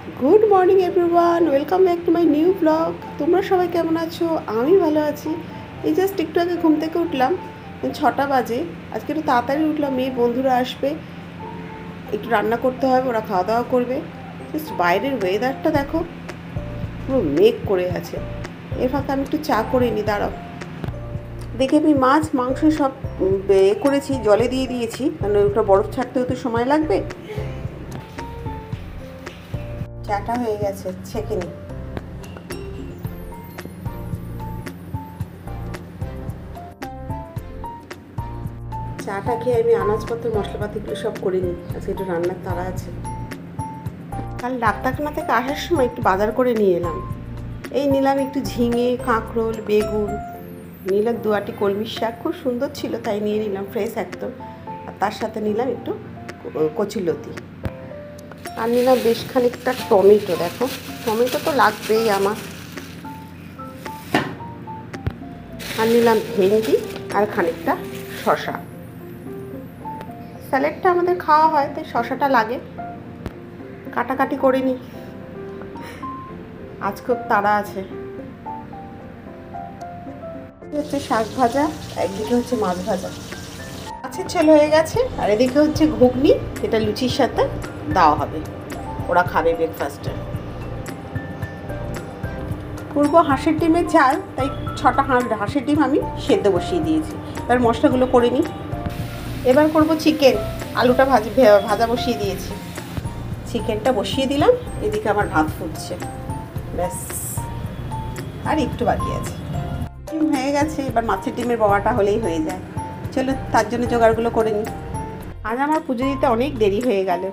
Good morning everyone, welcome back to my new blog. তোমরা সবাই কেমন আছো? আমি ভালো আছি। এই জাস্ট একটু আগে ঘুম থেকে উঠলাম, 6টা বাজে। আজকে একটু তাড়াতাড়ি উঠলাম, মেয়ের বন্ধুরা আসবে, একটু রান্না করতে হবে, ওরা খাওয়া দাওয়া করবে। জাস্ট বাইরের ওয়েদারটা দেখো, পুরো মেঘ করে আছে। এর ফাঁকে আমি একটু চা করে নিই, দাঁড়াও। দেখে আমি মাছ মাংস সব করেছি, জলে দিয়ে দিয়েছি, কারণ ওটা বরফ ছাড়তেও তো সময় লাগবে। চাটা হয়ে গেছে, ছেঁকে নি। চাটা খেয়ে আমি আনাজপত্র মশলাপাতিগুলো সব করে নিই, আজকে একটু রান্নার তাড়া আছে। কাল ডাক্তারখানা থেকে আসার সময় একটু বাজার করে নিয়ে এলাম। এই নিলাম একটু ঝিঙে, কাঁকরোল, বেগুন, নিলাম 2 আটি কলমির শাক, খুব সুন্দর ছিল তাই নিয়ে নিলাম, ফ্রেশ একদম। আর তার সাথে নিলাম একটু কচুলতি, আর নিলাম বেশ খানিকটা টমেটো। দেখো, টমেটো তো লাগবেই আমার। আর নিলাম ভেন্ডি আর খানিকটা শশা। স্যালাডটা আমাদের খাওয়া হয়, তাই শশাটা লাগে। কাটাকাটি করে নিই, আজ খুব তাড়া আছে। হচ্ছে শাক ভাজা, একদিকে হচ্ছে মাছ ভাজা। মাছের ঝোল হয়ে গেছে, আর এদিকে হচ্ছে ঘুগনি, যেটা লুচির সাথে দেওয়া হবে, ওরা খাবে ব্রেকফাস্টে। করবো হাঁসের ডিমের ঝাল, তাই 6টা হাঁসের ডিম আমি সেদ্ধ বসিয়ে দিয়েছি। এবার মশলাগুলো করে নিই। এবার করব চিকেন, আলুটা ভাজা বসিয়ে দিয়েছি, চিকেনটা বসিয়ে দিলাম। এদিকে আমার ভাত ফুটছে, ব্যাস আর একটু বাকি আছে। ডিম হয়ে গেছে, এবার মাছের ডিমের বড়াটা হলেই হয়ে যায়। চলো তার জন্য জোগাড়গুলো করে নিই। আজ আমার পুজো দিতে অনেক দেরি হয়ে গেল,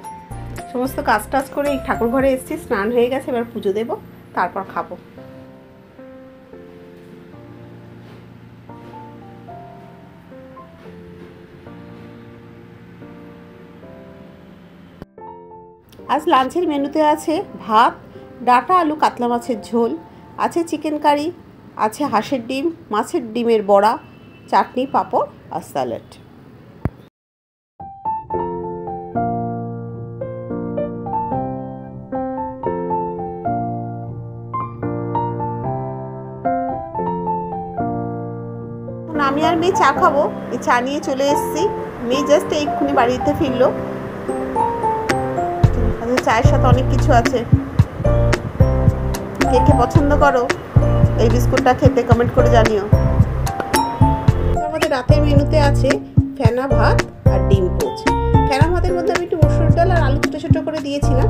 সমস্ত কাজ টাজ করে এই ঠাকুর ঘরে এসেছি, স্নান হয়ে গেছে, এবার পুজো দেবো, তারপর খাবো। আজ লাঞ্চের মেনুতে আছে ভাত, ডাঁটা আলু কাতলা মাছের ঝোল, আছে চিকেন কারি, আছে হাঁসের ডিম, মাছের ডিমের বড়া, চাটনি, পাঁপড় আর স্যালাড। আমি আর মেয়ে চা খাবো, এই চা নিয়ে চলে এসেছি। মেয়ে জাস্ট এইক্ষুনি বাড়িতে ফিরলো। চায়ের সাথে অনেক কিছু আছে, কে কে পছন্দ করো এই বিস্কুটটা খেতে কমেন্ট করে জানিও। আমাদের রাতের মেনুতে আছে ফেনা ভাত আর ডিম পোচ। ফেনা ভাতের মধ্যে আমি একটু মসুর ডাল আর আলু ছোটো ছোটো করে দিয়েছিলাম,